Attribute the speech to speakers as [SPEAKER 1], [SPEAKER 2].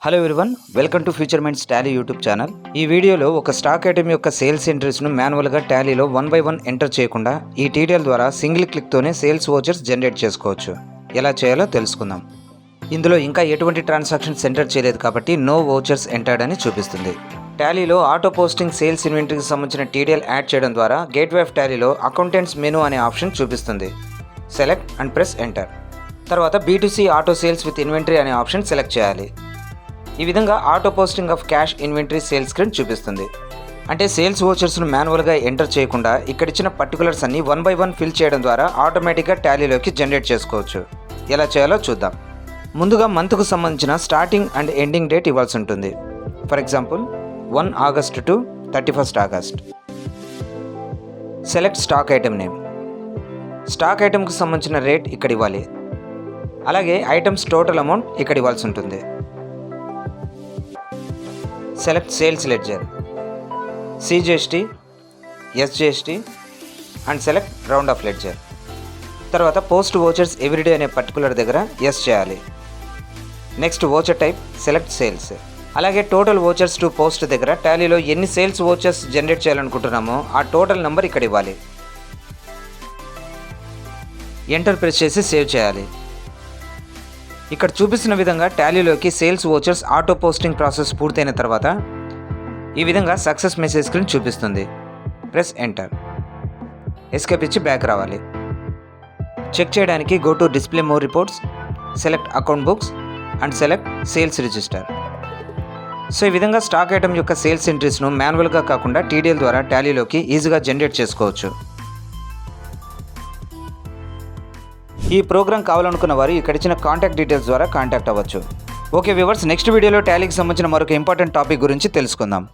[SPEAKER 1] Hello everyone, welcome to future minds Tally YouTube channel. ఈ వీడియోలో ఒక స్టాక్ ఐటమ్ యొక్క సేల్స్ ఎంట్రీస్ను మాన్యువల్గా టాలీలో 1 by 1 ఎంటర్ చేయకుండా ఈ ట్యూటోరియల్ ద్వారా సింగిల్ క్లిక్తోనే సేల్స్ వోచర్స్ జనరేట్ చేసుకోవచ్చు. ఎలా చేయాలో తెలుసుకుందాం. ఇందులో ఇంకా ఎటువంటి ట్రాన్సాక్షన్స్ ఎంటర్ చేయలేదు కాబట్టి నో వోచర్స్ ఎంటర్డ్ అని చూపిస్తుంది. టాలీలో ఆటో పోస్టింగ్ సేల్స్ ఇన్వెంటరీకి సంబంధించిన ట్యూటోరియల్ యాడ్ చేయడం ద్వారా గేట్వే ఆఫ్ టాలీలో అకౌంటెంట్స్ మెనూ అనే ఆప్షన్ చూపిస్తుంది. Select and press enter. తర్వాత B2C auto sales with inventory అనే ఆప్షన్ సెలెక్ట్ చేయాలి. ఈ విధంగా auto posting of cash inventory sales screen చూపిస్తుంది. అంటే సేల్స్ వోచర్స్ను మాన్యువల్గా ఎంటర్ చేయకుండా ఇక్కడ ఇచ్చిన పర్టికులర్స్ అన్ని 1 by 1 ఫిల్ చేయడం ద్వారా ఆటోమేటిక్గా టాలీలోకి జనరేట్ చేసుకోవచ్చు. ఎలా చేయాలో చూద్దాం. ముందుగా మంత్కు సంబంధించిన స్టార్టింగ్ అండ్ ఎండింగ్ డేట్ ఇవ్వాల్సి ఉంటుంది. For example 1 August to 31st August. Select stock item name. Stock ఐటమ్కి సంబంధించిన రేట్ ఇక్కడ ఇవ్వాలి. అలాగే ఐటమ్స్ టోటల్ అమౌంట్ ఇక్కడ ఇవ్వాల్సి ఉంటుంది. Select sales ledger, CGST, SGST and select round of ledger. తర్వాత పోస్ట్ వోచర్స్ ఎవ్రీడే అనే పర్టికులర్ దగ్గర ఎస్ చేయాలి. Next voucher type select sales. అలాగే టోటల్ వోచర్స్ టు పోస్ట్ దగ్గర టాలీలో ఎన్ని సేల్స్ వోచర్స్ జనరేట్ చేయాలనుకుంటున్నామో ఆ టోటల్ నెంబర్ ఇక్కడ ఇవ్వాలి. ఎంటర్ ప్రెస్ చేసి సేవ్ చేయాలి. ఇక్కడ చూపిస్తున్న విధంగా టాలీలోకి sales vouchers auto posting process పూర్తయిన తర్వాత ఈ విధంగా సక్సెస్ మెసేజ్ స్క్రీన్ చూపిస్తుంది. Press enter. ఎస్కేప్ ఇచ్చి బ్యాక్ రావాలి. చెక్ చేయడానికి go to display more reports, select account books and select sales register. So ఈ విధంగా స్టాక్ ఐటమ్ యొక్క సేల్స్ ఎంట్రీస్ను మాన్యువల్గా కాకుండా TDL ద్వారా టాలీలోకి ఈజీగా జనరేట్ చేసుకోవచ్చు. ఈ ప్రోగ్రామ్ కావాలనుకున్న వారు ఇక్కడ ఇచ్చిన కాంటాక్ట్ డీటెయిల్స్ ద్వారా కాంటాక్ట్ అవ్వచ్చు. ఓకే వ్యూవర్స్, నెక్స్ట్ వీడియోలో టాలీకి సంబంధించిన మరొక ఇంపార్టెంట్ టాపిక్ గురించి తెలుసుకుందాం.